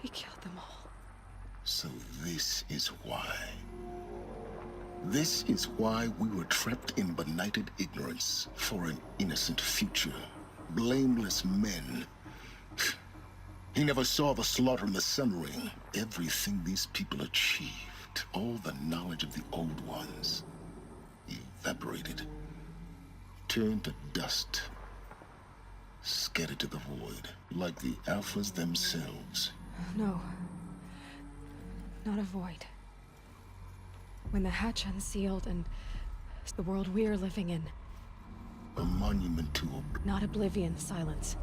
He killed them all. So this is why. This is why we were trapped in benighted ignorance for an innocent future. Blameless men. He never saw the slaughter in the Sun Ring. Everything these people achieved, all the knowledge of the old ones, evaporated, turned to dust, scattered to the void, like the Alphas themselves. No. Not a void. When the hatch unsealed and the world we're living in. A monument to Not oblivion, silence.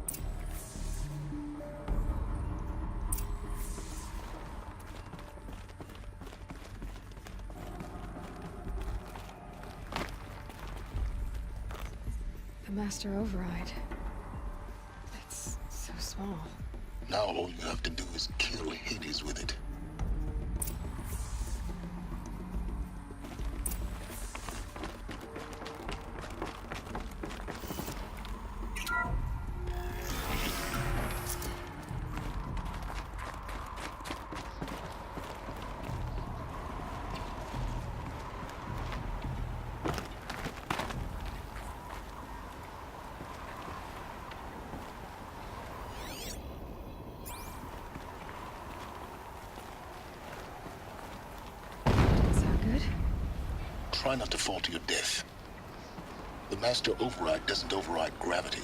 The Master Override. It's so small. Now all you have to do is kill Hades with it. Try not to fall to your death. The Master Override doesn't override gravity.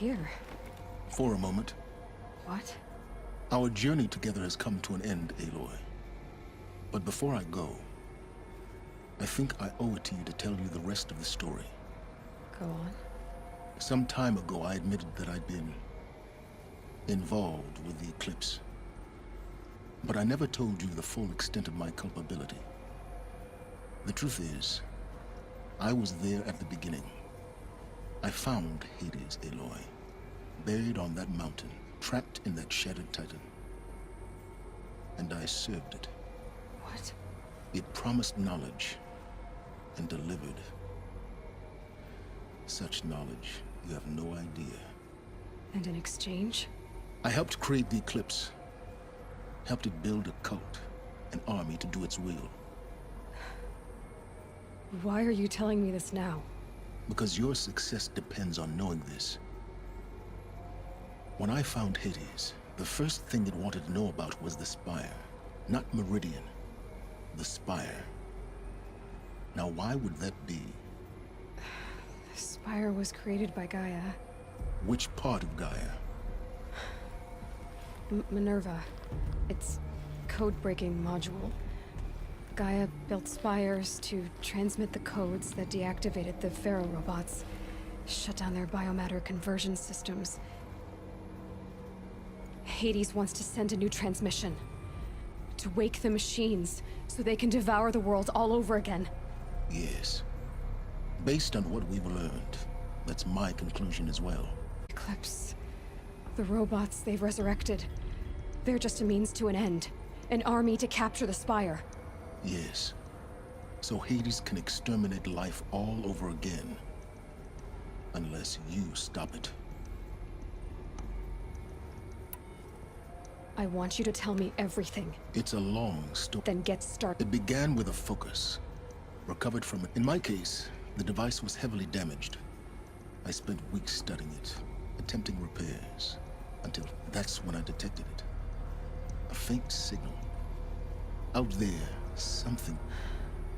here? For a moment. What? Our journey together has come to an end, Aloy. But before I go, I think I owe it to you to tell you the rest of the story. Go on. Some time ago, I admitted that I'd been involved with the eclipse. But I never told you the full extent of my culpability. The truth is, I was there at the beginning. I found Hades, Aloy, buried on that mountain, trapped in that shattered titan. And I served it. What? It promised knowledge and delivered. Such knowledge, you have no idea. And in exchange? I helped create the eclipse. Helped it build a cult, an army to do its will. Why are you telling me this now? Because your success depends on knowing this. When I found Hades, the first thing it wanted to know about was the Spire. Not Meridian. The Spire. Now why would that be? The Spire was created by Gaia. Which part of Gaia? Minerva. Its code-breaking module. Gaia built spires to transmit the codes that deactivated the Pharaoh robots, shut down their biomatter conversion systems. Hades wants to send a new transmission. To wake the machines, so they can devour the world all over again. Yes. Based on what we've learned, that's my conclusion as well. Eclipse. The robots they've resurrected. They're just a means to an end. An army to capture the Spire. Yes. So Hades can exterminate life all over again. Unless you stop it. I want you to tell me everything. It's a long story. Then get started. It began with a focus. Recovered from it. In my case, the device was heavily damaged. I spent weeks studying it, attempting repairs, until that's when I detected it. A faint signal. Out there, something.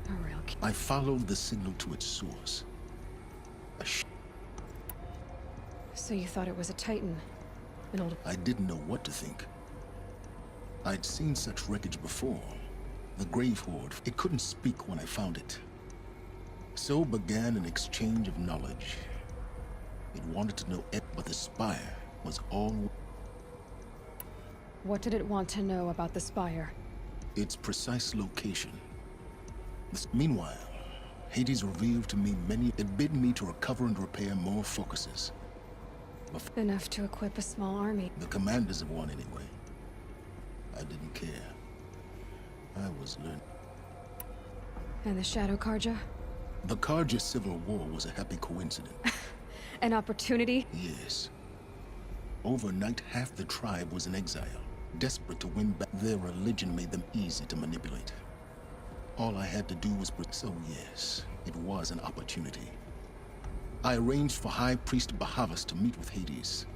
A real I followed the signal to its source. So you thought it was a Titan? An old... I didn't know what to think. I'd seen such wreckage before. The Grave Horde. It couldn't speak when I found it. So began an exchange of knowledge. It wanted to know but the Spire was all... What did it want to know about the Spire? Its precise location. Meanwhile, Hades revealed to me it bid me to recover and repair more focuses. Enough to equip a small army. The commanders of one anyway. I didn't care. I was learning. And the Shadow Karja? The Karja civil war was a happy coincidence. An opportunity? Yes. Overnight, half the tribe was in exile, desperate to win back. Their religion made them easy to manipulate. All I had to do was... So yes, it was an opportunity. I arranged for High Priest Bahavas to meet with Hades.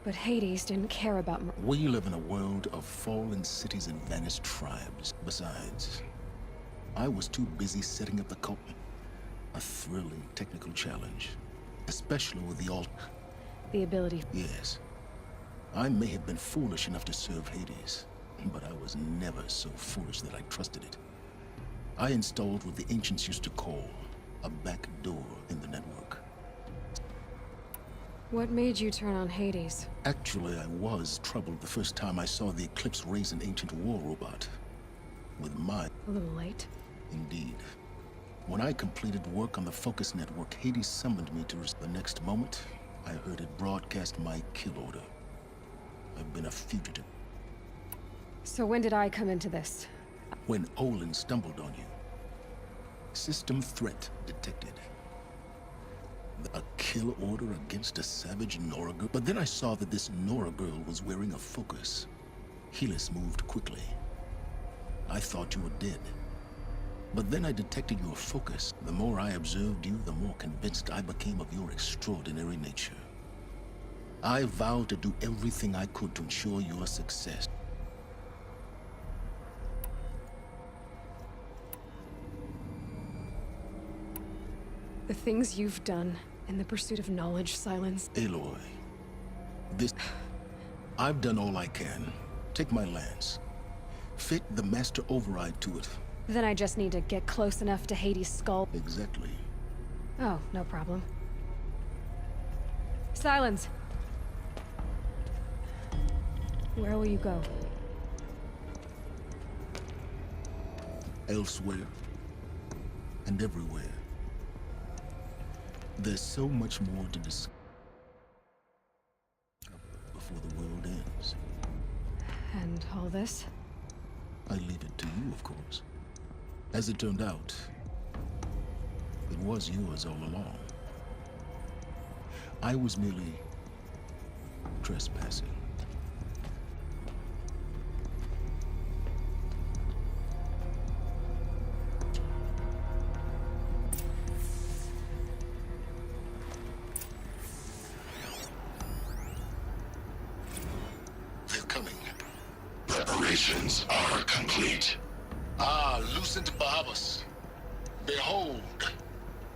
But Hades didn't care about... We live in a world of fallen cities and vanished tribes. Besides, I was too busy setting up the cult. A thrilling technical challenge. Especially with the ability... Yes. I may have been foolish enough to serve Hades, but I was never so foolish that I trusted it. I installed what the ancients used to call a back door in the network. What made you turn on Hades? Actually, I was troubled the first time I saw the Eclipse raise an ancient war robot. With my... A little late. Indeed. When I completed work on the Focus Network, Hades summoned me to... The next moment, I heard it broadcast my kill order. I've been a fugitive. So when did I come into this? When Olin stumbled on you. System threat detected. A kill order against a savage Nora girl. But then I saw that this Nora girl was wearing a focus. Helis moved quickly. I thought you were dead. But then I detected your focus. The more I observed you, the more convinced I became of your extraordinary nature. I vowed to do everything I could to ensure your success. The things you've done, In the pursuit of knowledge, Silence. Aloy, this... I've done all I can. Take my lance. Fit the master override to it. Then I just need to get close enough to Hades' skull. Exactly. Oh, no problem. Silence! Where will you go? Elsewhere. And everywhere. There's so much more to discover before the world ends. And all this? I leave it to you, of course. As it turned out, it was yours all along. I was merely trespassing. They're coming. Preparations are complete. Ah, Lucent Bahabas. Behold,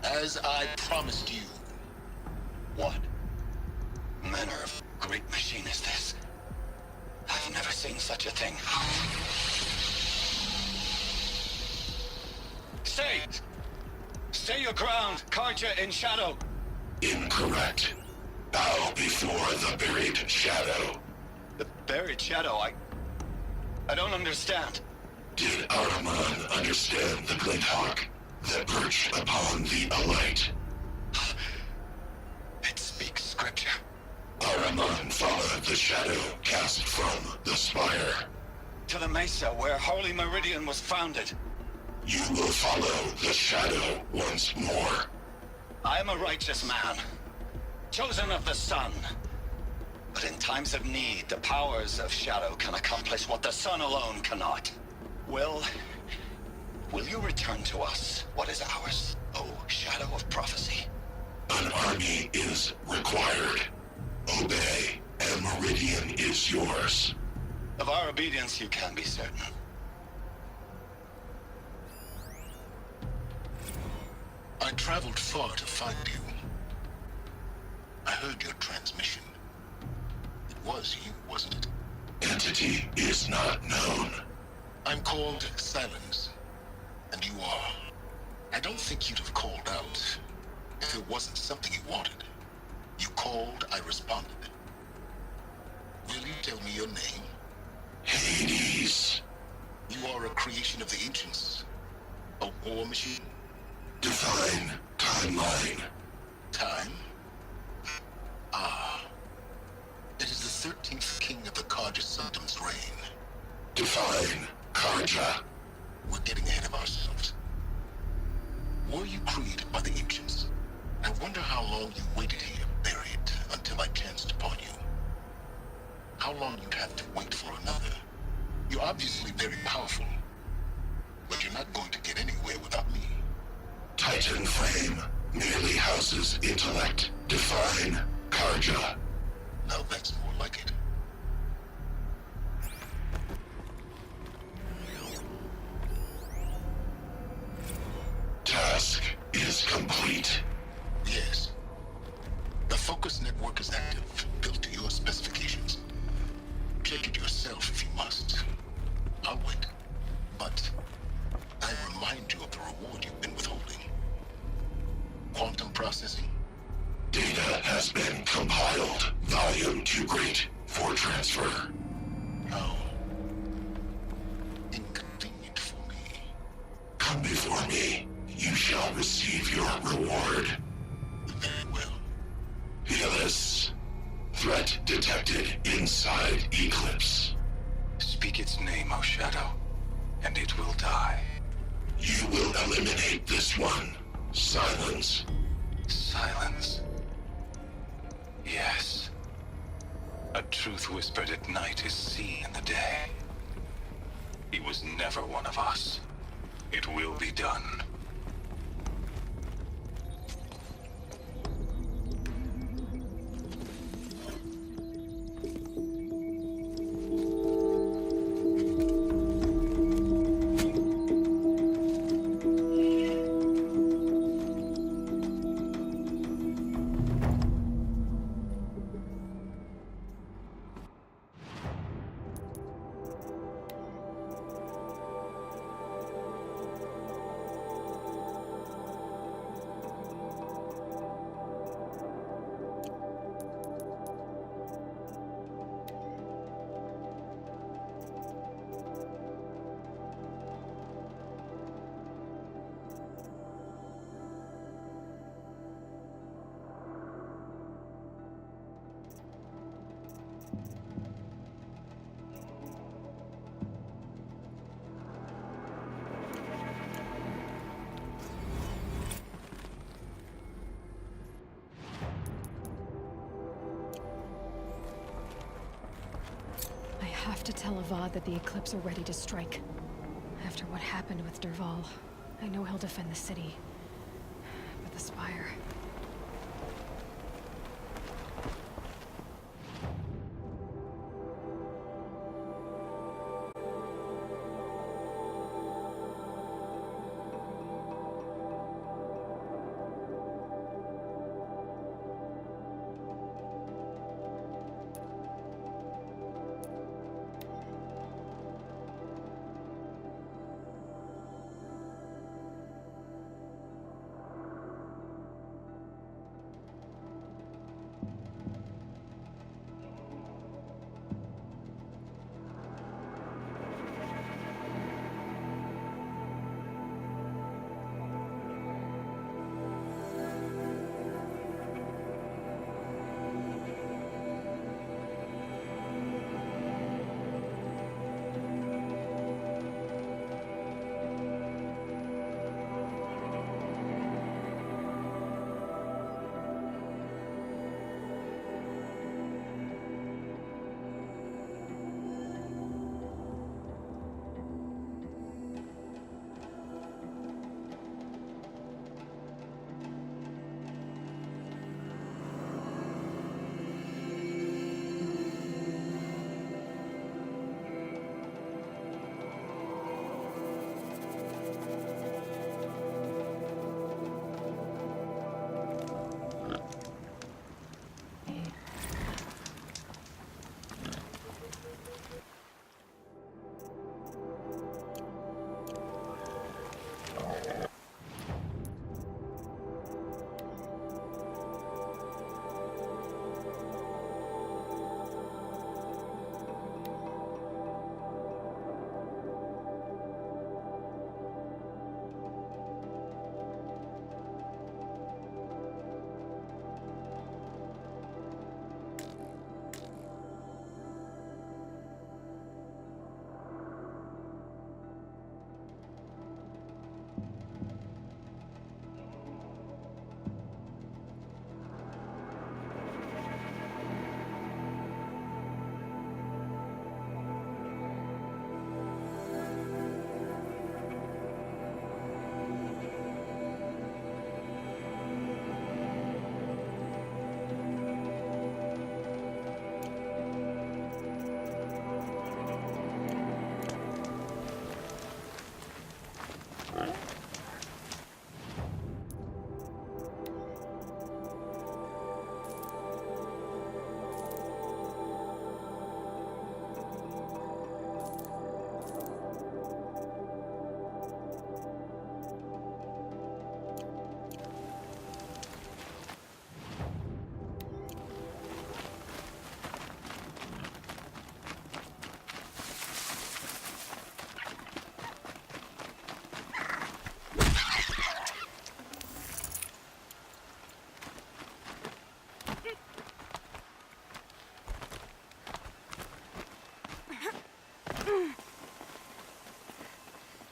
as I promised you. What manner of great machine is this? I've never seen such a thing. Stay! Stay your ground, Karja in shadow! Incorrect. Bow before the buried shadow. The buried shadow? I don't understand. Did Ahriman understand the Glinthawk that perched upon the Alight? It speaks scripture. Ahriman followed the shadow cast from the spire. To the mesa where Holy Meridian was founded. You will follow the shadow once more. I am a righteous man, chosen of the sun. But in times of need, the powers of shadow can accomplish what the sun alone cannot. Will you return to us what is ours, O Shadow of Prophecy? An army is required. Obey, and Meridian is yours. Of our obedience you can be certain. I traveled far to find you. I heard your transmission. It was you, wasn't it? Entity is not known. I'm called Silence, and you are. I don't think you'd have called out if it wasn't something you wanted. You called, I responded. Will you tell me your name? Hades. You are a creation of the ancients. A war machine? Define timeline. Time? Ah. It is the 13th king of the Karja Sanctum's reign. Define Karja. We're getting ahead of ourselves. Were you created by the ancients? I wonder how long you waited here, buried, until I chanced upon you. How long you'd have to wait for another. You're obviously very powerful, but you're not going to get anywhere without me. Titan Flame merely houses intellect. Define Karja. Now that's more like it. Task is complete. Yes. The focus network is active, built to your specifications. Check it yourself if you must. I'll wait. But I remind you of the reward you've been withholding. Quantum processing? Data has been compiled. Volume too great for transfer. How inconvenient for me. Come before me. You shall receive your reward. Very well. Helis. Threat detected inside Eclipse. Speak its name, O Shadow, and it will die. You will eliminate this one. Silence. Silence. Yes. A truth whispered at night is seen in the day. He was never one of us. It will be done. have to tell Avad that the Eclipse are ready to strike. After what happened with Derval, I know he'll defend the city. But the Spire...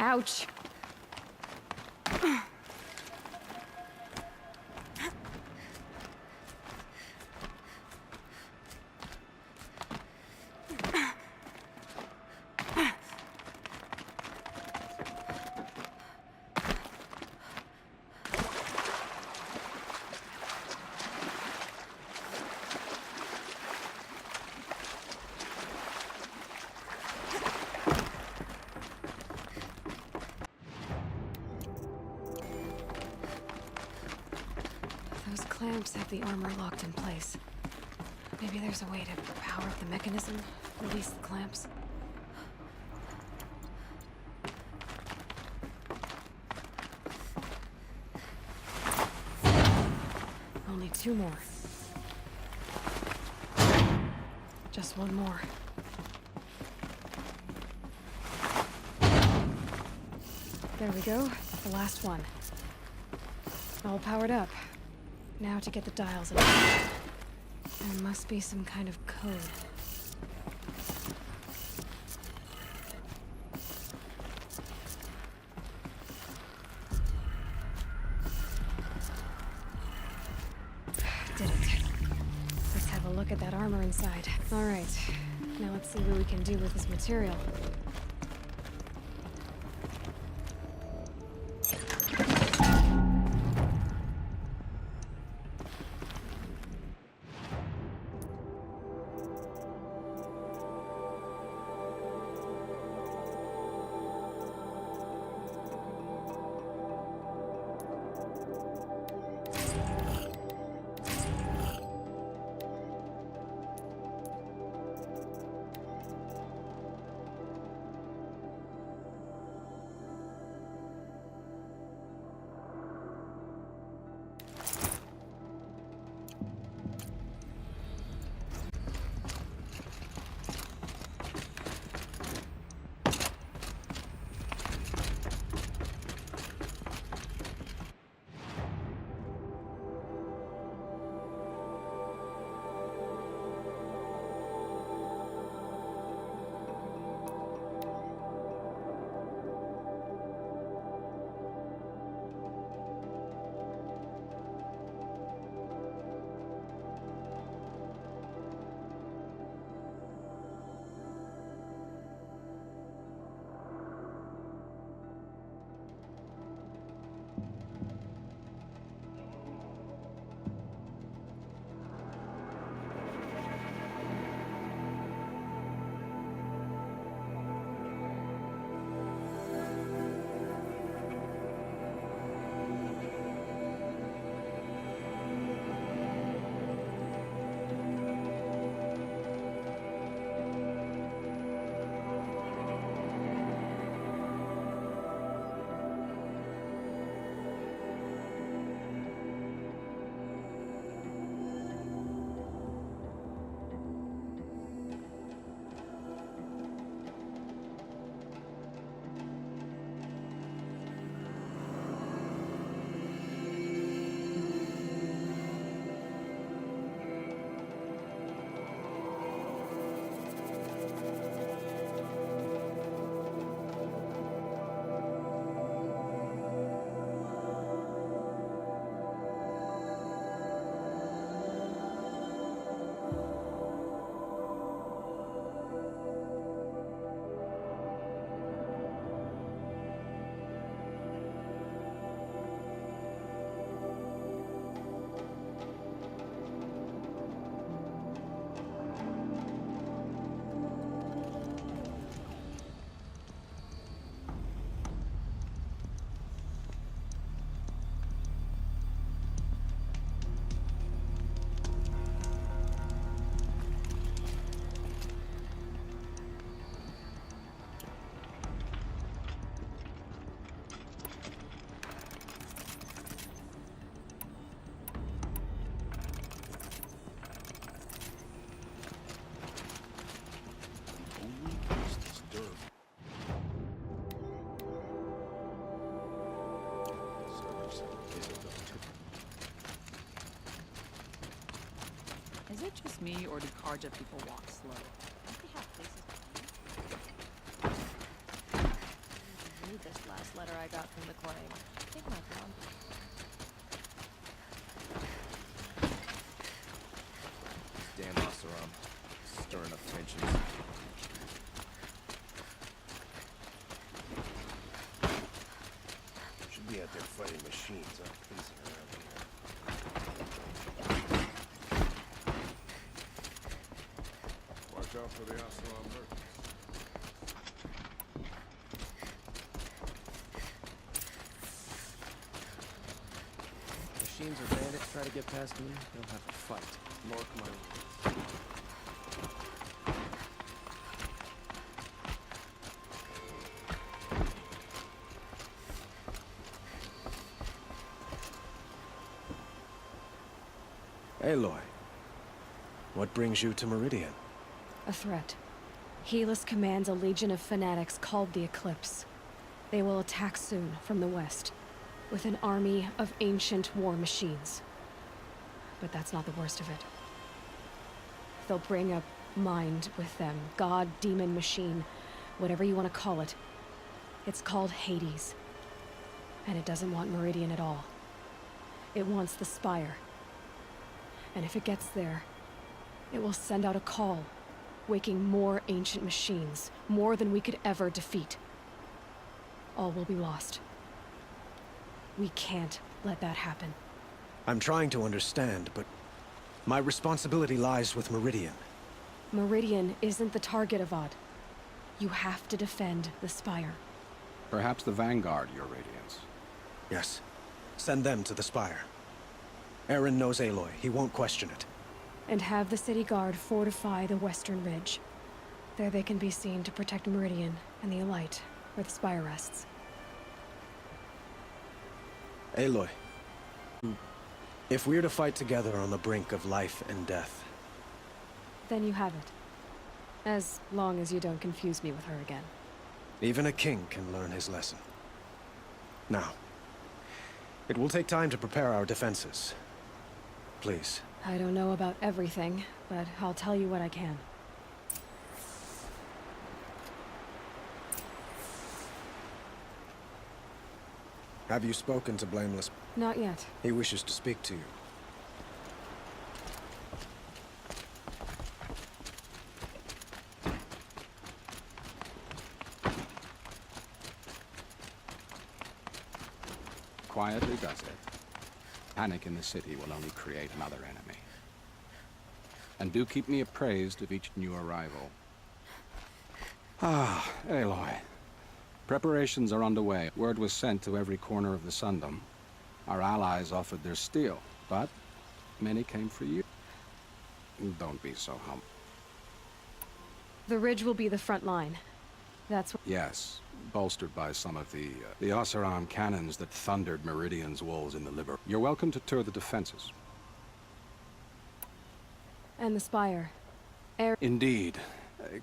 Ouch. Those clamps have the armor locked in place. Maybe there's a way to power up the mechanism, release the clamps. Only 2 more. Just 1 more. There we go, the last one. All powered up. Now to get the dials in. There must be some kind of code. Did it. Let's have a look at that armor inside. All right. Now let's see what we can do with this material. Is it just me, or do Karja people walk slow? Don't they have places to be? Read this last letter I got from the claim. Take my phone. Damn Oseram. Stirring up tensions. Should be out there fighting machines, not pacing around here. Watch out for the Oseram merchants. Machines or bandits try to get past me, they'll have a fight. Mark my words. Aloy, what brings you to Meridian? A threat. Helis commands a legion of fanatics called the Eclipse. They will attack soon from the west, with an army of ancient war machines. But that's not the worst of it. They'll bring a mind with them, god, demon, machine, whatever you want to call it. It's called Hades. And it doesn't want Meridian at all. It wants the Spire. And if it gets there, it will send out a call. waking more ancient machines, more than we could ever defeat. All will be lost. We can't let that happen. I'm trying to understand, but my responsibility lies with Meridian. Meridian isn't the target, Avad. You have to defend the Spire. Perhaps the Vanguard, Your Radiance. Yes. Send them to the Spire. Aaron knows Aloy. He won't question it. And have the city guard fortify the western ridge. There they can be seen to protect Meridian and the Elite, where the Spire rests. Aloy. If we're to fight together on the brink of life and death... Then you have it. As long as you don't confuse me with her again. even a king can learn his lesson. Now, it will take time to prepare our defenses. Please. I don't know about everything, but I'll tell you what I can. Have you spoken to Blameless? Not yet. He wishes to speak to you. Quietly does it. Panic in the city will only create another enemy. And do keep me appraised of each new arrival. Ah, Aloy. Preparations are underway. Word was sent to every corner of the Sundom. Our allies offered their steel, but many came for you. Don't be so humble. The ridge will be the front line. That's what... Yes, bolstered by some of the Oseram cannons that thundered Meridian's walls in the liver. You're welcome to tour the defenses. And the Spire. Indeed.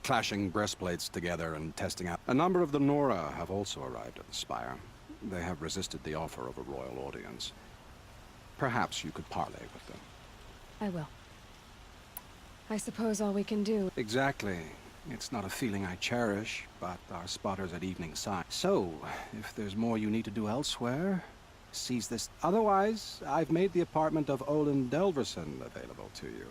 Clashing breastplates together and testing out. A number of the Nora have also arrived at the Spire. They have resisted the offer of a royal audience. Perhaps you could parley with them. I will. I suppose all we can do... Exactly. It's not a feeling I cherish, but our spotters at evening sign. So, if there's more you need to do elsewhere, seize this. Otherwise, I've made the apartment of Olin Delverson available to you.